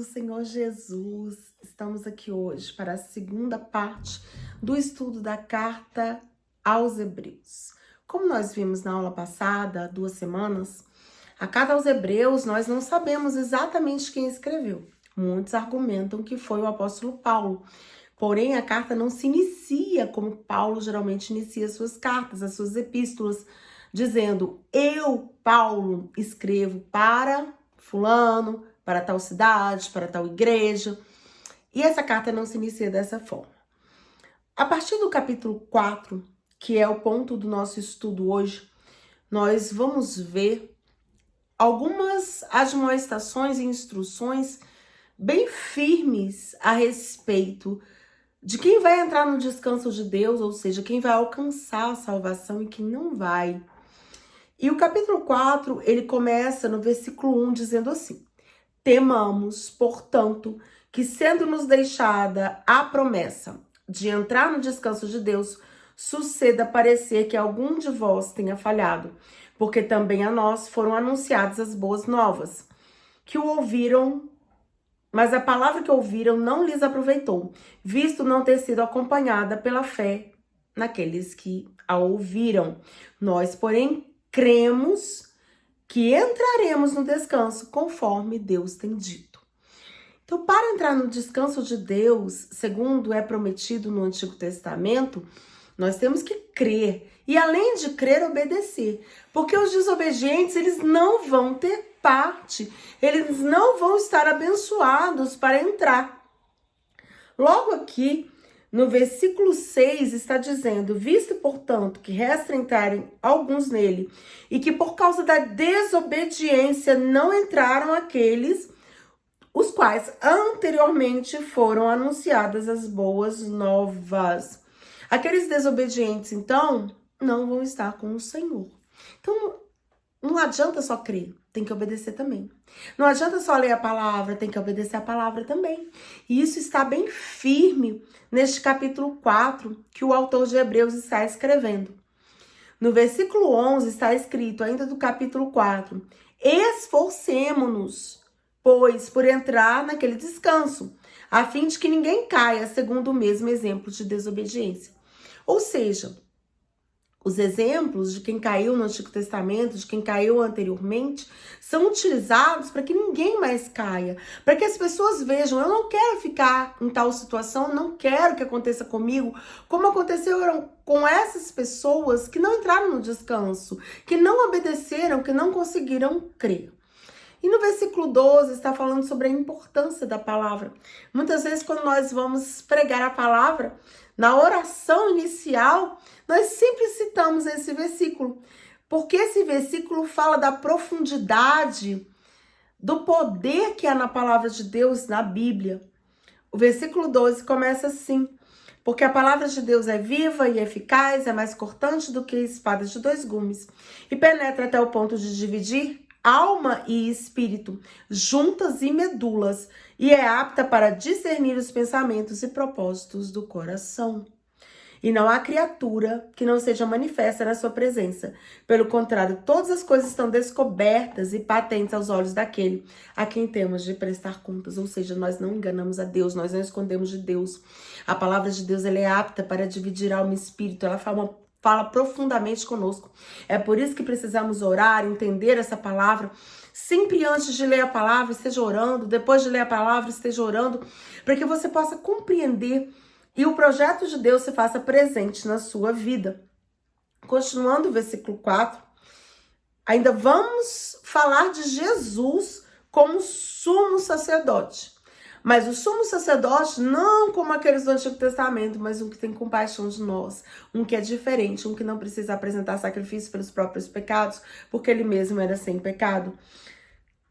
do Senhor Jesus. Estamos aqui hoje para a segunda parte do estudo da carta aos Hebreus. Como nós vimos na aula passada, há 2 semanas, a carta aos Hebreus nós não sabemos exatamente quem escreveu. Muitos argumentam que foi o apóstolo Paulo. Porém, a carta não se inicia como Paulo geralmente inicia suas cartas, as suas epístolas, dizendo: eu, Paulo, escrevo para fulano, para tal cidade, para tal igreja. E essa carta não se inicia dessa forma. A partir do capítulo 4, que é o ponto do nosso estudo hoje, nós vamos ver algumas admoestações e instruções bem firmes a respeito de quem vai entrar no descanso de Deus, ou seja, quem vai alcançar a salvação e quem não vai. E o capítulo 4, ele começa no versículo 1 dizendo assim: temamos, portanto, que sendo-nos deixada a promessa de entrar no descanso de Deus, suceda parecer que algum de vós tenha falhado, porque também a nós foram anunciadas as boas novas, que o ouviram, mas a palavra que ouviram não lhes aproveitou, visto não ter sido acompanhada pela fé naqueles que a ouviram. Nós, porém, cremos que entraremos no descanso conforme Deus tem dito. Então, para entrar no descanso de Deus, segundo é prometido no Antigo Testamento, nós temos que crer. E além de crer, obedecer. Porque os desobedientes, eles não vão ter parte. Eles não vão estar abençoados para entrar. Logo aqui, no versículo 6 está dizendo: visto, portanto, que resta entrarem alguns nele, e que por causa da desobediência não entraram aqueles os quais anteriormente foram anunciadas as boas novas. Aqueles desobedientes, então, não vão estar com o Senhor. Então, não adianta só crer, tem que obedecer também. Não adianta só ler a palavra, tem que obedecer a palavra também. E isso está bem firme neste capítulo 4 que o autor de Hebreus está escrevendo. No versículo 11 está escrito, ainda do capítulo 4, esforcemo-nos, pois, por entrar naquele descanso, a fim de que ninguém caia segundo o mesmo exemplo de desobediência. Ou seja, os exemplos de quem caiu no Antigo Testamento, de quem caiu anteriormente, são utilizados para que ninguém mais caia, para que as pessoas vejam: eu não quero ficar em tal situação, não quero que aconteça comigo, como aconteceu com essas pessoas que não entraram no descanso, que não obedeceram, que não conseguiram crer. E no versículo 12 está falando sobre a importância da palavra. Muitas vezes, quando nós vamos pregar a palavra, na oração inicial, nós sempre citamos esse versículo, porque esse versículo fala da profundidade, do poder que há na palavra de Deus, na Bíblia. O versículo 12 começa assim: porque a palavra de Deus é viva e eficaz, é mais cortante do que espadas de 2 gumes, e penetra até o ponto de dividir alma e espírito, juntas e medulas, e é apta para discernir os pensamentos e propósitos do coração. E não há criatura que não seja manifesta na sua presença. Pelo contrário, todas as coisas estão descobertas e patentes aos olhos daquele a quem temos de prestar contas. Ou seja, nós não enganamos a Deus, nós não escondemos de Deus. A palavra de Deus, ela é apta para dividir alma e espírito, ela fala profundamente conosco. É por isso que precisamos orar, entender essa palavra. Sempre antes de ler a palavra, esteja orando. Depois de ler a palavra, esteja orando, para que você possa compreender e o projeto de Deus se faça presente na sua vida. Continuando o versículo 4, ainda vamos falar de Jesus como sumo sacerdote. Mas o sumo sacerdote não como aqueles do Antigo Testamento, mas um que tem compaixão de nós, um que é diferente, um que não precisa apresentar sacrifício pelos próprios pecados, porque ele mesmo era sem pecado.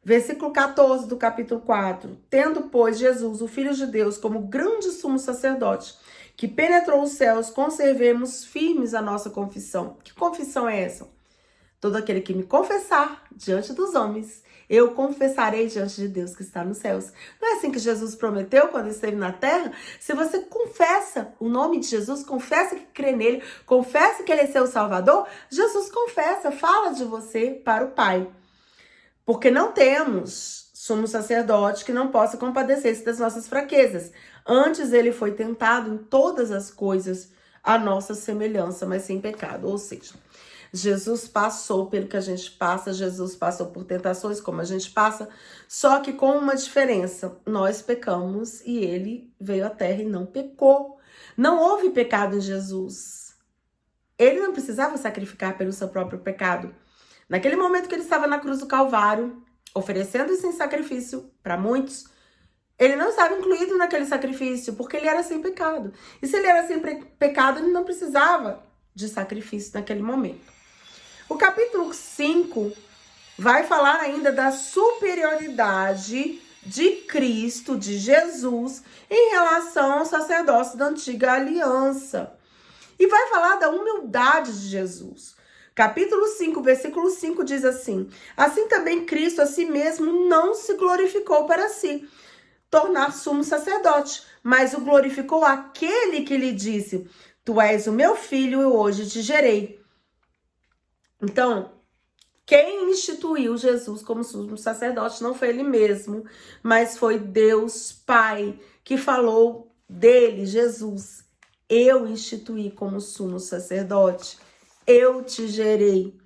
Versículo 14 do capítulo 4. Tendo, pois, Jesus, o Filho de Deus, como grande sumo sacerdote, que penetrou os céus, conservemos firmes a nossa confissão. Que confissão é essa? Todo aquele que me confessar diante dos homens, eu confessarei diante de Deus que está nos céus. Não é assim que Jesus prometeu quando esteve na terra? Se você confessa o nome de Jesus, confessa que crê nele, confessa que ele é seu Salvador, Jesus confessa, fala de você para o Pai. Porque não temos sumo sacerdote que não possa compadecer-se das nossas fraquezas. Antes ele foi tentado em todas as coisas à nossa semelhança, mas sem pecado. Ou seja, Jesus passou pelo que a gente passa, Jesus passou por tentações como a gente passa, só que com uma diferença. Nós pecamos e ele veio à terra e não pecou. Não houve pecado em Jesus. Ele não precisava sacrificar pelo seu próprio pecado. Naquele momento que ele estava na cruz do Calvário, oferecendo isso em sacrifício para muitos, ele não estava incluído naquele sacrifício, porque ele era sem pecado. E se ele era sem pecado, ele não precisava de sacrifício naquele momento. O capítulo 5 vai falar ainda da superioridade de Cristo, de Jesus, em relação ao sacerdócio da antiga aliança. E vai falar da humildade de Jesus. Capítulo 5, versículo 5 diz assim: assim também Cristo a si mesmo não se glorificou para si, tornar sumo sacerdote, mas o glorificou aquele que lhe disse: tu és o meu filho e hoje te gerei. Então, quem instituiu Jesus como sumo sacerdote não foi ele mesmo, mas foi Deus Pai que falou dele, Jesus. Eu instituí como sumo sacerdote, eu te gerei.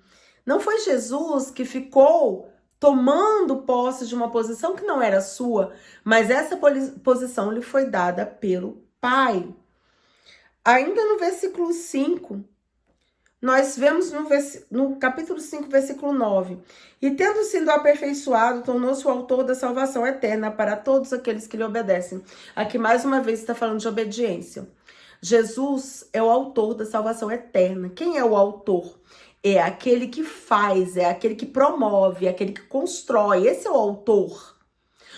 Não foi Jesus que ficou tomando posse de uma posição que não era sua, mas essa posição lhe foi dada pelo Pai. Ainda no versículo 5, nós vemos no capítulo 5, versículo 9. E tendo sido aperfeiçoado, tornou-se o autor da salvação eterna para todos aqueles que lhe obedecem. Aqui mais uma vez está falando de obediência. Jesus é o autor da salvação eterna. Quem é o autor? É aquele que faz, é aquele que promove, é aquele que constrói. Esse é o autor.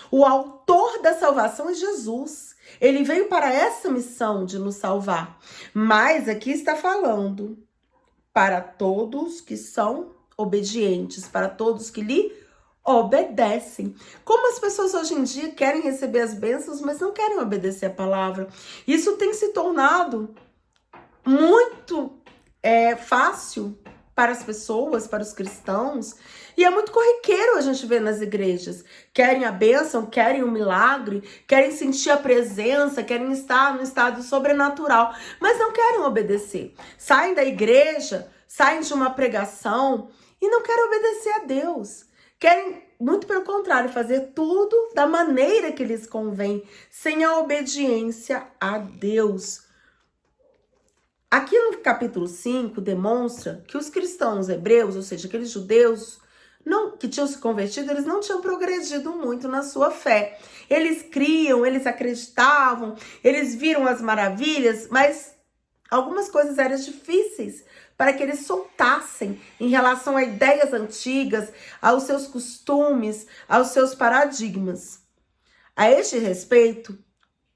O autor da salvação é Jesus. Ele veio para essa missão de nos salvar. Mas aqui está falando para todos que são obedientes, para todos que lhe obedecem. Como as pessoas hoje em dia querem receber as bênçãos, mas não querem obedecer a palavra. Isso tem se tornado muito fácil para as pessoas, para os cristãos, e é muito corriqueiro a gente ver nas igrejas. Querem a bênção, querem o milagre, querem sentir a presença, querem estar no estado sobrenatural, mas não querem obedecer. Saem da igreja, saem de uma pregação e não querem obedecer a Deus. Querem, muito pelo contrário, fazer tudo da maneira que lhes convém, sem a obediência a Deus. Aqui no capítulo 5 demonstra que os cristãos hebreus, ou seja, aqueles judeus que tinham se convertido, eles não tinham progredido muito na sua fé. Eles criam, eles acreditavam, eles viram as maravilhas, mas algumas coisas eram difíceis para que eles soltassem em relação a ideias antigas, aos seus costumes, aos seus paradigmas. A este respeito,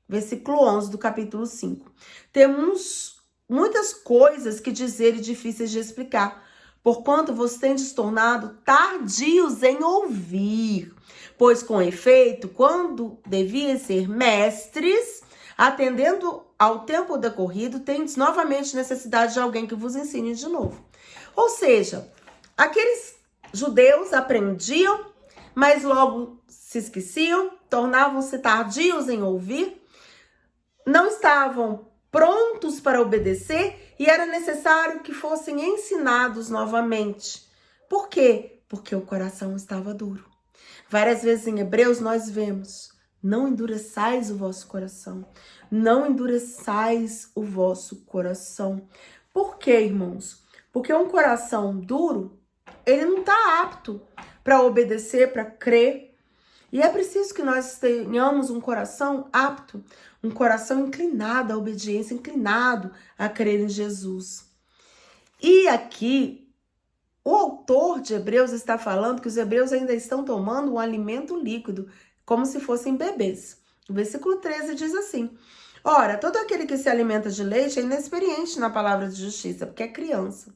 versículo 11 do capítulo 5, temos muitas coisas que dizer e difíceis de explicar, porquanto vos tendes tornado tardios em ouvir. Pois, com efeito, quando deviam ser mestres, atendendo ao tempo decorrido, tendes novamente necessidade de alguém que vos ensine de novo. Ou seja, aqueles judeus aprendiam, mas logo se esqueciam, tornavam-se tardios em ouvir, não estavam prontos para obedecer e era necessário que fossem ensinados novamente. Por quê? Porque o coração estava duro. Várias vezes em Hebreus nós vemos: não endureçais o vosso coração. Não endureçais o vosso coração. Por quê, irmãos? Porque um coração duro, ele não está apto para obedecer, para crer. E é preciso que nós tenhamos um coração apto, um coração inclinado à obediência, inclinado a crer em Jesus. E aqui, o autor de Hebreus está falando que os hebreus ainda estão tomando um alimento líquido, como se fossem bebês. O versículo 13 diz assim: ora, todo aquele que se alimenta de leite é inexperiente na palavra de justiça, porque é criança.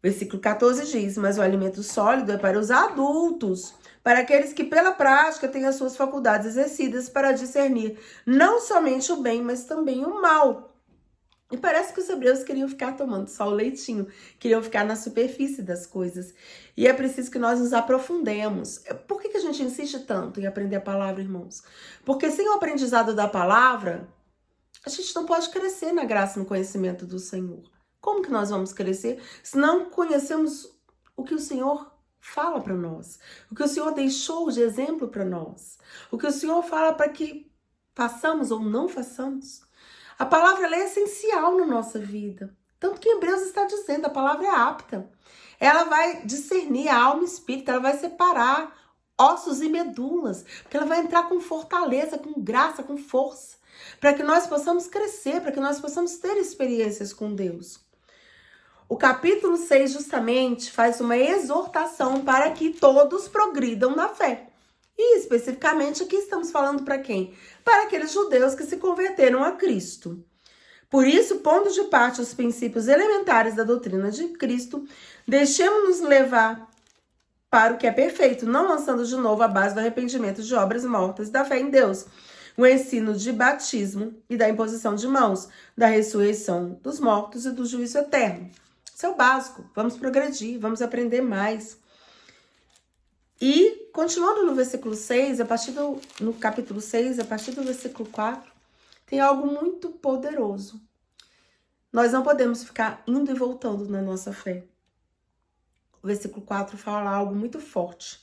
Versículo 14 diz: mas o alimento sólido é para os adultos, para aqueles que pela prática têm as suas faculdades exercidas para discernir não somente o bem, mas também o mal. E parece que os hebreus queriam ficar tomando só o leitinho, queriam ficar na superfície das coisas. E é preciso que nós nos aprofundemos. Por que a gente insiste tanto em aprender a palavra, irmãos? Porque sem o aprendizado da palavra, a gente não pode crescer na graça e no conhecimento do Senhor. Como que nós vamos crescer se não conhecemos o que o Senhor fala para nós? O que o Senhor deixou de exemplo para nós? O que o Senhor fala para que façamos ou não façamos? A palavra ela é essencial na nossa vida. Tanto que Hebreus está dizendo, a palavra é apta. Ela vai discernir a alma e espírito, ela vai separar ossos e medulas, porque ela vai entrar com fortaleza, com graça, com força, para que nós possamos crescer, para que nós possamos ter experiências com Deus. O capítulo 6 justamente faz uma exortação para que todos progridam na fé. E especificamente aqui estamos falando para quem? Para aqueles judeus que se converteram a Cristo. Por isso, pondo de parte os princípios elementares da doutrina de Cristo, deixemos-nos levar para o que é perfeito, não lançando de novo a base do arrependimento de obras mortas e da fé em Deus, o ensino de batismo e da imposição de mãos, da ressurreição dos mortos e do juízo eterno. Isso é o básico. Vamos progredir, vamos aprender mais. E, continuando no versículo 6, no capítulo 6, a partir do versículo 4, tem algo muito poderoso. Nós não podemos ficar indo e voltando na nossa fé. O versículo 4 fala algo muito forte.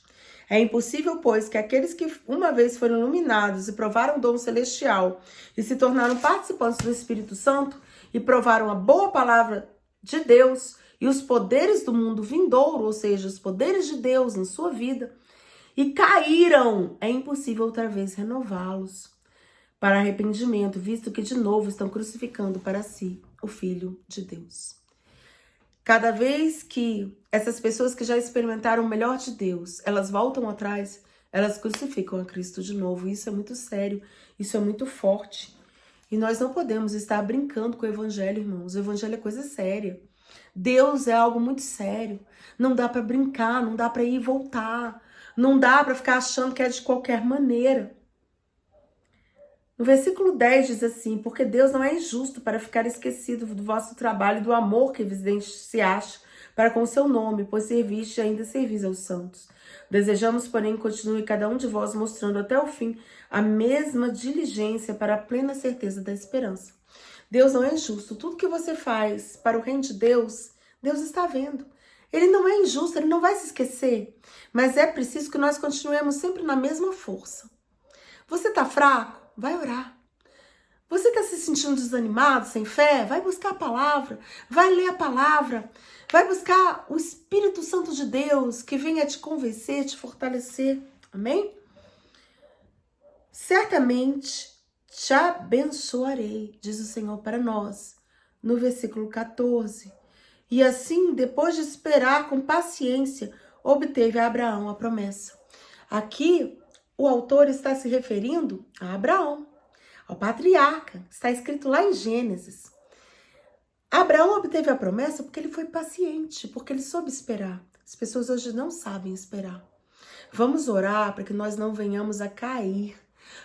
É impossível, pois, que aqueles que uma vez foram iluminados e provaram o dom celestial e se tornaram participantes do Espírito Santo e provaram a boa palavra de Deus e os poderes do mundo vindouro, ou seja, os poderes de Deus em sua vida, e caíram, é impossível outra vez renová-los para arrependimento, visto que de novo estão crucificando para si o Filho de Deus. Cada vez que essas pessoas que já experimentaram o melhor de Deus, elas voltam atrás, elas crucificam a Cristo de novo. Isso é muito sério, isso é muito forte. E nós não podemos estar brincando com o Evangelho, irmãos. O Evangelho é coisa séria. Deus é algo muito sério. Não dá para brincar, não dá para ir e voltar. Não dá para ficar achando que é de qualquer maneira. No versículo 10 diz assim, porque Deus não é injusto para ficar esquecido do vosso trabalho e do amor que evidenciaste para com o seu nome, pois serviste e ainda servis aos santos. Desejamos, porém, que continue cada um de vós mostrando até o fim a mesma diligência para a plena certeza da esperança. Deus não é injusto. Tudo que você faz para o reino de Deus, Deus está vendo. Ele não é injusto, ele não vai se esquecer. Mas é preciso que nós continuemos sempre na mesma força. Você está fraco? Vai orar. Você está se sentindo desanimado, sem fé? Vai buscar a palavra, vai ler a palavra, vai buscar o Espírito Santo de Deus que venha te convencer, te fortalecer. Amém? Certamente te abençoarei, diz o Senhor para nós, no versículo 14. E assim, depois de esperar com paciência, obteve a Abraão a promessa. Aqui, o autor está se referindo a Abraão, ao patriarca. Está escrito lá em Gênesis. Abraão obteve a promessa porque ele foi paciente, porque ele soube esperar. As pessoas hoje não sabem esperar. Vamos orar para que nós não venhamos a cair,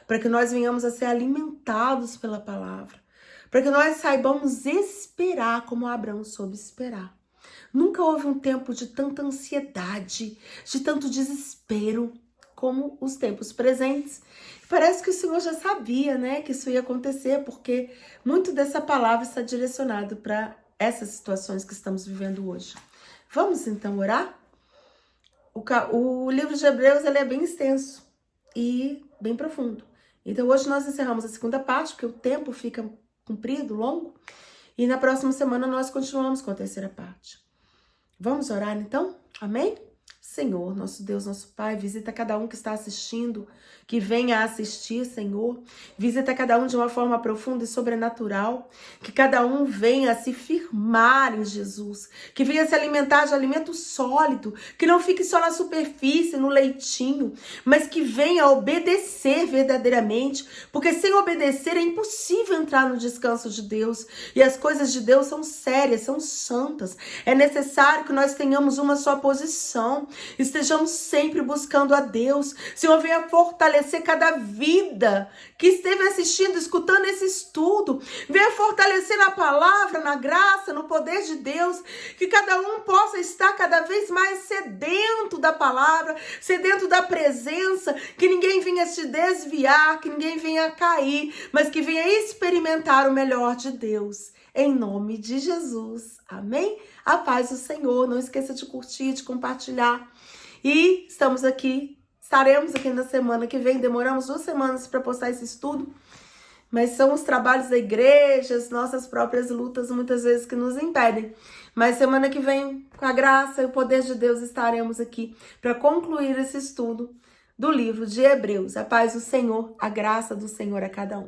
para que nós venhamos a ser alimentados pela palavra, para que nós saibamos esperar como Abraão soube esperar. Nunca houve um tempo de tanta ansiedade, de tanto desespero, como os tempos presentes. Parece que o Senhor já sabia, né, que isso ia acontecer, porque muito dessa palavra está direcionado para essas situações que estamos vivendo hoje. Vamos então orar? O livro de Hebreus ele é bem extenso e bem profundo. Então hoje nós encerramos a segunda parte, porque o tempo fica comprido, longo, e na próxima semana nós continuamos com a terceira parte. Vamos orar então? Amém? Senhor, nosso Deus, nosso Pai, visita cada um que está assistindo, que venha assistir, Senhor. Visita cada um de uma forma profunda e sobrenatural. Que cada um venha se firmar em Jesus. Que venha se alimentar de alimento sólido. Que não fique só na superfície, no leitinho. Mas que venha obedecer verdadeiramente. Porque sem obedecer é impossível entrar no descanso de Deus. E as coisas de Deus são sérias, são santas. É necessário que nós tenhamos uma só posição. Estejamos sempre buscando a Deus. Senhor, venha fortalecer cada vida que esteve assistindo, escutando esse estudo. Venha fortalecer na palavra, na graça, no poder de Deus, que cada um possa estar cada vez mais sedento da palavra, sedento da presença, que ninguém venha se desviar, que ninguém venha cair, mas que venha experimentar o melhor de Deus. Em nome de Jesus. Amém? A paz do Senhor. Não esqueça de curtir, de compartilhar. E estaremos aqui na semana que vem. Demoramos 2 semanas para postar esse estudo, mas são os trabalhos da igreja, as nossas próprias lutas muitas vezes que nos impedem. Mas semana que vem, com a graça e o poder de Deus, estaremos aqui para concluir esse estudo do livro de Hebreus. A paz do Senhor, a graça do Senhor a cada um.